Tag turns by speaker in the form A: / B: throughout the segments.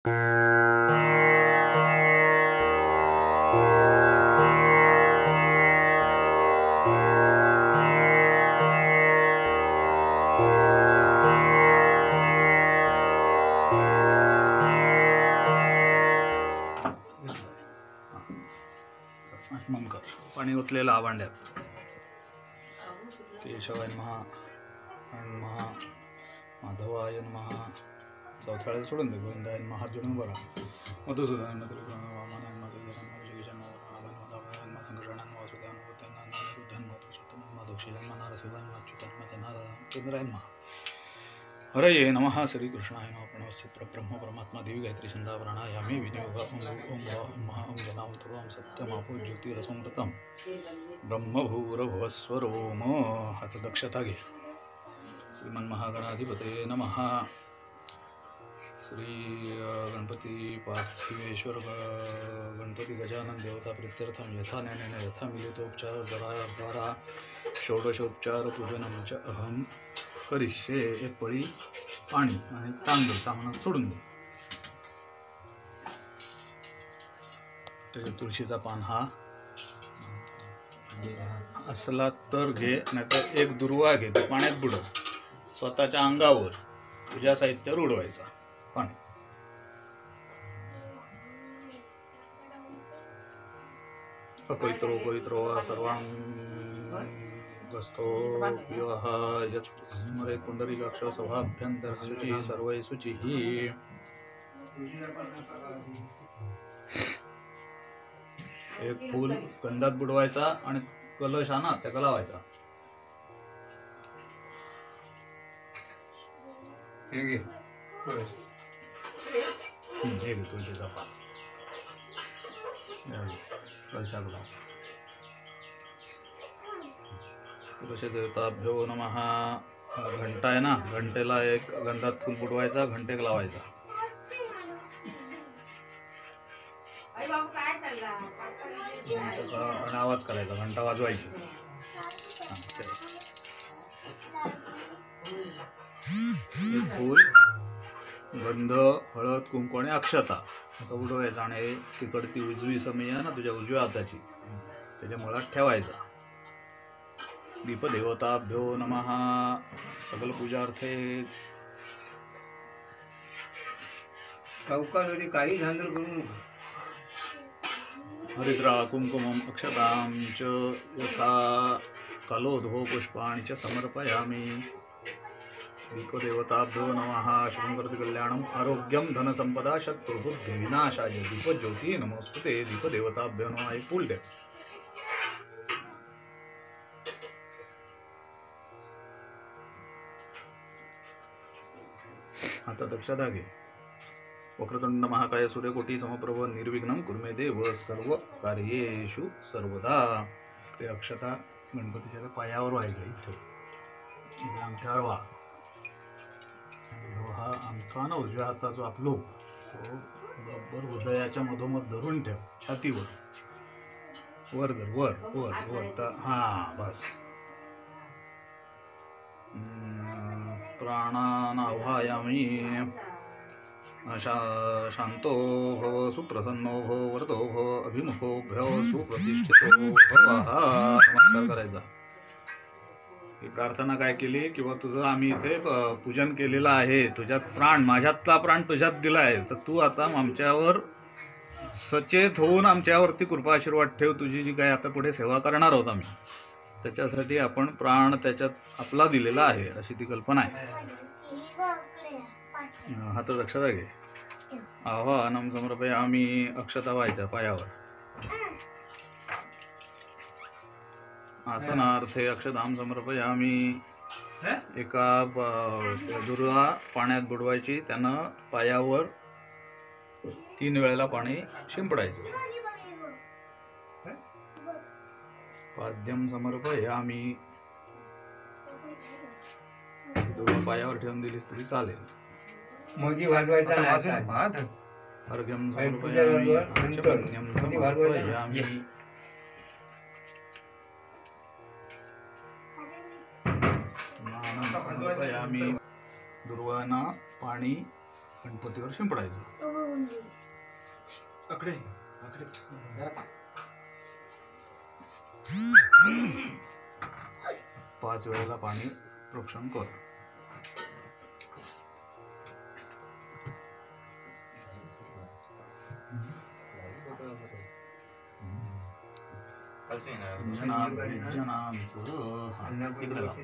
A: आचमन कर. पाणी ओतलेलं आभांड्यात. केशवाय नमः, नमः माधवाय नमः. चौथ्याला सोडून दे. गोविंदाय नमः हात जोडून बरा. मधुसूदन हरये नमः. श्रीकृष्णाय नमः. प्रणवस्य परब्रह्म परमात्मा देवी गायत्री छंदा प्राणायामे विनियोग ओम ओम जनाम तवम सत्यमापो ज्योतिरसंवृतम ब्रह्मभूरभुवस्वरोम. हात दक्षता घे. श्रीमन्महागणाधिपतये नमः. श्री गणपती पार्थिवेश्वर गणपती गजानन देवता प्रीत्यर्थम यथा ज्ञानेन यथा मिलितोपचार द्वारा षोडशोपचार पूजनम च अहम करिष्ये. एक पळी पाणी आणि तांदूळ तांबणात सोडून दे. त्याच्या तुळशीचा पान हा असला तर घे, नाहीतर एक दुर्वा घे. ते पाण्यात बुडव. स्वतःच्या अंगावर तुझ्या साहित्यावर उडवायचा पाणी. अपवित्रो पवित्रो वा सर्वांगस्थो विवाह यस्मरे पुंडरीकाक्ष सभाभ्यंतर शुचि सर्वै शुचिः. एक फूल गंधात बुडवायचा आणि कलश आणा त्याला लावायचा. हे तुळशीचा पान कलशात लाव. तुळशी देवताभ्यो नमः. घंटा आहे ना, घंटेला एक गंधात फूल बुडवायचा, घंटेक लावायचा. आणि आवाज करायचा, घंटा वाजवायची. फूल गंध हळद कुंकू आणि अक्षता असं उडवायचं आणि तिकडती उजवी समी आहे ना तुझ्या उजव्या हाताची, त्याच्या मुळात ठेवायचा. दीपदेवताभ्यो नमः. सकल पूजार्थे
B: चौकासाठी काही धांदल करू नका.
A: हरिद्रा कुंकुमम अक्षतां च यथा कलोधो पुष्पाणि च समर्पयामि. दीपदेवताभ्यो नमः. शुभं करोति कल्याणं आरोग्यं धनसंपदा शत्रुबुद्धि विनाशाय. दीपज्योती नमोस्तुते. दीपदेवताभ्यो नमः. एक फूल दे. आता दक्षता घे. वक्रतुंड महाकाय सूर्यकोटी समप्रभ निर्विघ्नं कुरु मे देव सर्व कार्येषु सर्वदा. ते अक्षता गणपतीच्या पायावर व्हायचं. इथे अंगठ्यावर व्हा. हा आमचा ना उजव्या हाताचा आपलो तो बरोबर हृदयाच्या मधोमध धरून ठेव. छातीवर वर धर. वर वर वर तर हा बस. प्राणानावायामी. शांतो भव सुप्रसन्नो भव वरदो भव अभिमुखो भव सुप्रतिष्ठितो भव. नमस्कार करायचा. ही प्रार्थना काय केली किंवा तुझं आम्ही इथे पूजन केलेलं आहे. तुझ्यात प्राण, माझ्यातला प्राण तुझ्यात दिला आहे, तर तू आता आमच्यावर सचेत होऊन आमच्यावरती कृपा आशीर्वाद ठेव. तुझी जी काय आता पुढे सेवा करणार आहोत आम्ही, त्याच्यासाठी आपण प्राण त्याच्यात आपला दिलेला आहे, अशी ती कल्पना आहे. हात लक्षात घे. आवाहनम समर्पयामि. अक्षता व्हायच्या पायावर. आसनार्थे अक्षतां समर्पयामि. एका दुर्वा पाण्यात बुडवायची, त्यानं पायावर 3 वेळेला पाणी शिंपडायचं. पाद्यम समर्पयामि. दुर्वा पायावर ठेवून दिलीस तरी चालेल.
B: मोदी वाजवायचा
A: अर्घ्यम समर्पयामि. समर्पयामि. दुर्वांना पाणी गणपतीवर शिंपडायचं.
C: अकडे अकडे जरा
A: 5 वेळेला पाणी प्रोक्षण कर. तिकडे लाव.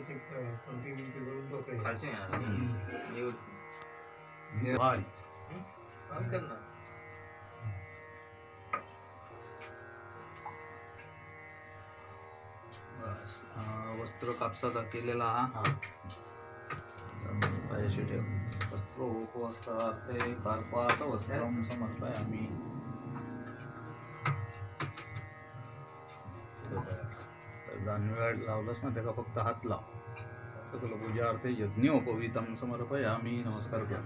A: भारी. बस. वस्त्र कापसाचा केलेला हा पायाशी ठेव. वस्त्र उपवस्त्रात ते कार्पाचं वस्त्र समजलंय आम्ही. तर जानवेळ लावलंस ना त्याला फक्त हात लाव. सकल पूजार्थे यज्ञोपवीतं समर्पयामि. नमस्कार कर.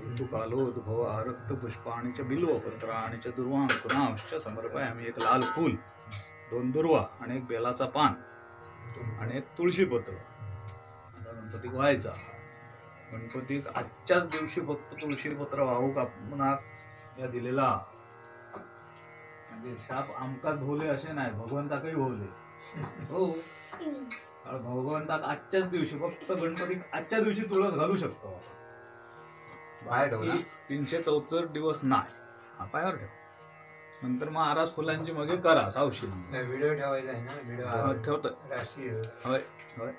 A: ऋतुकालोद्भव आरक्त पुष्पाणि च बिल्वपत्राणि च दुर्वांकुरांश्च समर्पयामि. एक लाल फूल, 2 दुर्वा आणि एक बेलाचा पान आणि एक तुळशीपत्र. आता गणपतीक व्हायचा. गणपतीक आजच्याच दिवशी फक्त तुळशीपत्र वाहूक आपण या दिलेला. म्हणजे शाप आमकाच भोवले असे नाही, भगवंताकही भोवले. हो, कारण भगवंताक आजच्याच दिवशी फक्त गणपतीक आजच्या दिवशी तुळस घालू शकतो.
B: बाहेर ठेवला
A: 364 दिवस नाही. हा पायावर ठेव. नंतर मग आरास फुलांची मग करा सावशी.
B: व्हिडिओ ठेवायचा आहे ना. व्हिडिओ
A: ठेवतो.
B: राशी
A: होय होय.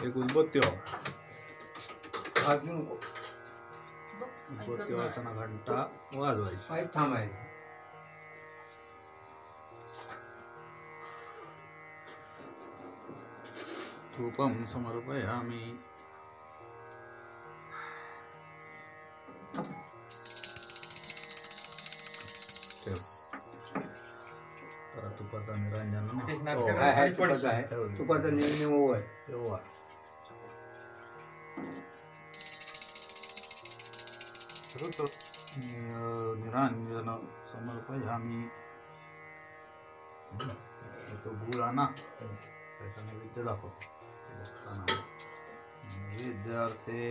A: एक उदबत्ती
B: अजून
A: उदबत्ती वाचना घंटा वाजवायची.
B: पाईप थांबायचं.
A: धूपम समर्पयामि. ठेव. तर तुपाचा निरंजन
B: आहे तुपाचा आहे. तुपाचा निर्णय ओवळ
A: तेव्हा निरंजन समर्पयामि. तो गुळ आणा, त्याचा नैवेद्य दाखव. नैवेद्यार्थे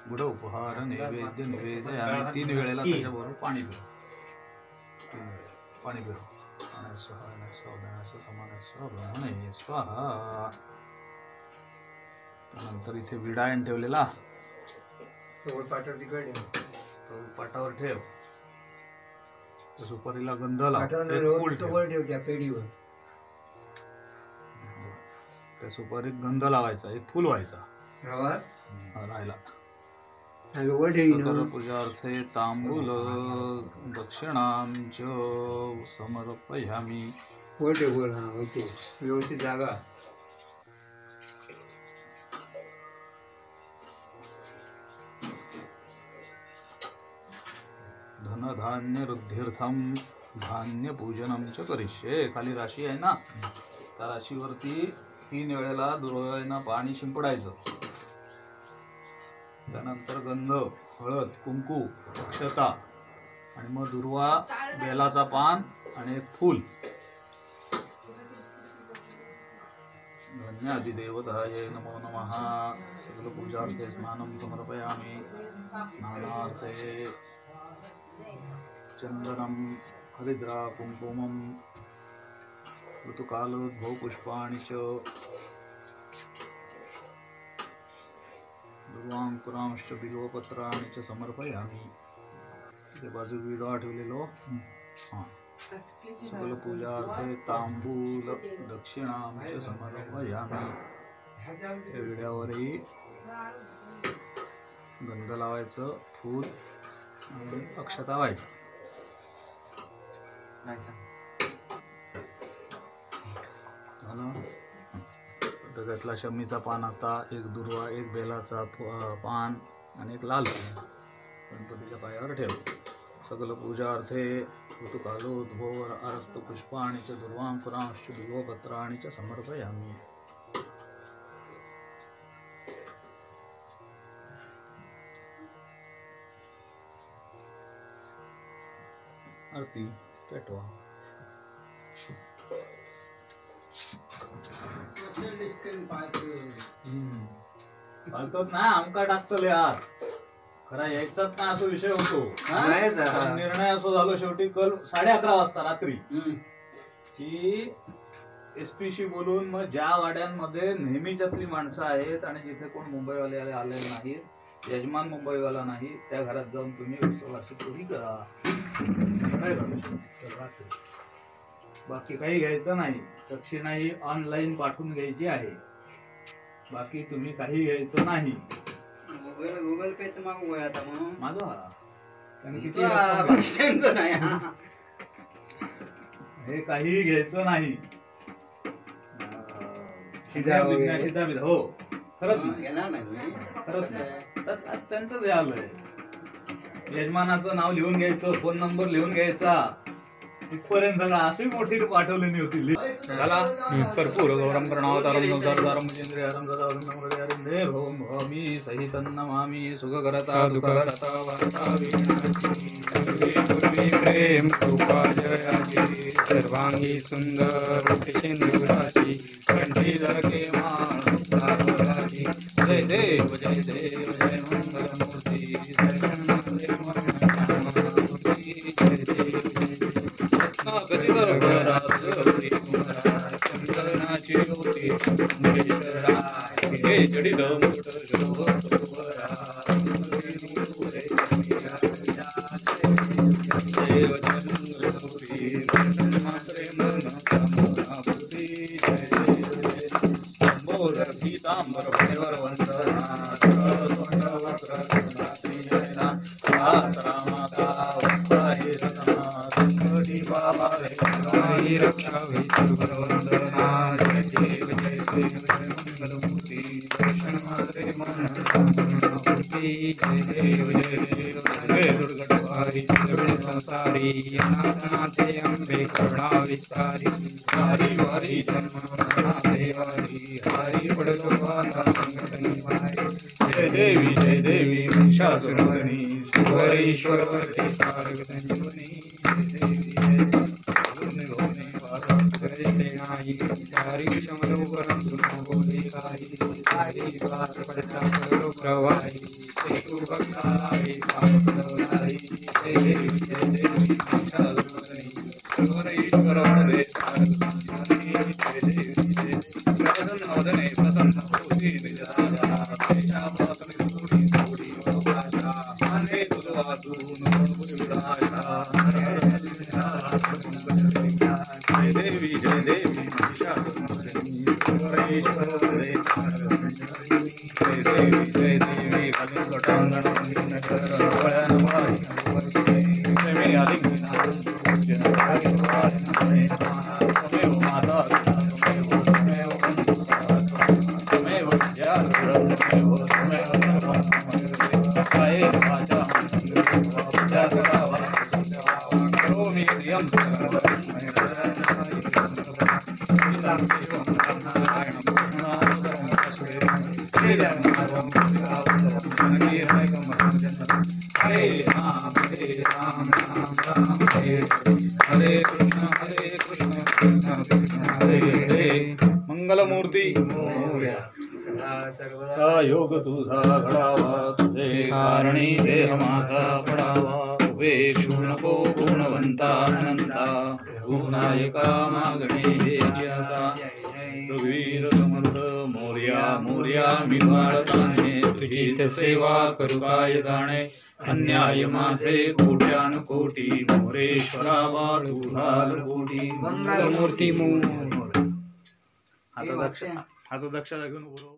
A: गुढ उपहार नैवेद्य निवेदयामि. 3 वेळेला त्याच्याबरोबर पाणी पिऊ. 3 वेळेला पाणी पिऊ. स्वाहा स्वाहा समानस्व ब्रह्मणे स्वाहा. नंतर इथे विडायन ठेवलेला
B: पाठवर तिकडे
A: तो पाटावर ठेव. सुपारीला गंध लाव.
B: वर ठेव त्या पेढीवर.
A: त्या सुपारीत गंध लावायचा. एक फुल व्हायचा
B: रवा
A: राहिला.
B: वर ठेवी
A: सकल पूजार्थे तांबूल दक्षिणांच समर्पयामि.
B: वर ठेव. वर हा होते व्यवस्थित जागा.
A: धन धान्य रुद्धीर्थम धान्य पूजनम च करिष्ये. खाली राशी आहे ना, त्या राशीवरती 3 वेळेला दुर्वांना पाणी शिंपडायचं. त्यानंतर गंध, हळद, कुंकू, अक्षता आणि मग दुर्वा, बेलाचा पान आणि एक फूल. धन्यादिदेवताय नमो नमः. सकल पूजार्थे स्नानं समर्पयामि. स्नानार्थे चंदनम हरिद्रा कुंकुमम ऋतुकालोद्भव पुष्पाणि च दुर्वांकुरांश्च बिल्वपत्राणि च समर्पयामि. ते बाजू विडा ठेवलेलो. हां. सकल पूजार्थे तांबूल दक्षिणां च समर्पयामि. त्या विड्यावरही गंध लावायचं, फूल आणि अक्षता व्हायचं. झालं. त्याच्यातला शमीचा पान आता, एक दुर्वा, एक बेलाचा पान आणि एक लाल फूल गणपतीच्या पायावर ठेव. सकल पूजार्थे ऋतुकालोद्भव आरक्त पुष्पाणि च दुर्वांकुरांश्च बिल्वपत्राणि च समर्पयामि. आरती पेटवा. घालतात ना आमका टाकतले यार खरा यायचाच ना असो विषय होतो
B: नाही जा.
A: पण निर्णय असो झालो शेवटी कल 11:30 वाजता रात्री की एसपीशी बोलून मग ज्या वाड्यांमध्ये नेहमीच्यातली माणसं आहेत आणि जिथे कोण मुंबईवाले आलेले नाहीत यजमान मुंबईवाला नाही त्या घरात जाऊन तुम्ही उत्सवाची चोरी करा काय झालं? बाकी काही घ्यायचं नाही दक्षिणाही ऑनलाईन पाठवून घ्यायची आहे बाकी तुम्ही काही घ्यायचं नाही
C: गुगल पे तर मागवूया आता म्हणून
A: माझा कारण किती
C: तुला
A: रक्कम आहे?
C: बाकीच्यांचं नाही हा.
A: हे काही घ्यायचं नाही
B: शिदा वगैरे.
A: विज्ञान शिदा बिदा. हो खरंच नाही
C: घेणार नाही तुम्ही
A: खरंच
C: कसं
A: नाही
C: आहे?
A: तर त्यांचंच हे आलंय यजमानाचं नाव लिहून घ्यायचं फोन नंबर लिहून घ्यायचा इथपर्यंत सगळं अशी मोठी पाठवलेली होती झाला कर्पूर गौरम करणावतारम संसारधारम मुजेंद्रियारम सदावरम नमोदयारिं देवं भवामी सहितं नमामि सुखकरता दुःखकरता वार्ता
D: पूर्वी प्रेम कृपा जयाची सर्वांगी सुंदर सिंधुराची कंठी झळके माळ मुक्तावराची जय देव जय मंगलमूर्ती जय चंदनाची होती जडित रक्षा वैश्वरवंदना जय देव जय मंगलमूर्ती कृष्ण मात्रे मूर्ती जय देव जय दुर्गटवारी जगण संसारी नाथनाथे अंबे करुणा विस्तारी वारी वारी जन्मनाथे वारी हरी पडलो वाता संकट निवारी जय देवी महिषासुरमर्दिनी सुरेश्वर वर्ते तारक संजीवनी जय देवी सेनाई हरी विषमलो परंतु बोले काही हरी बात पडता करो प्रवाही सेतु भक्ताई पाप प्रवाही जय देवी शास्त्रनी सुरेश्वर वरदे जय देवी प्रसन्न वदने प्रसन्न होती विजयाचा तेजा पासने थोडी थोडी भाषा माने तुझा तू बुद्धाशा जय देवी महिषासुरमर्दिनी सुरेश्वर वरदे जय देवी कलिंगटांगण मे आलिंगना तमेव माता तमेव तमेव वाचा करोमि प्रियं हरे राम राम हरे कृष्ण कृष्ण कृष्ण हरे हरे मंगलमूर्ती योग तुझा घडावा तुझे कारणी देह माझा पडावा उभे नको गुणवंता अनंता गुणायका मागणे जयाता रघुवीर समर्थ मोर्या मोर्या मी बाळताने तुझीच सेवा करू काय जाणे अन्याय माझे कोट्यान कोटी मोरेश्वरा वालू कोटी मंगलमूर्ती हात दक्षता घेऊन बोलव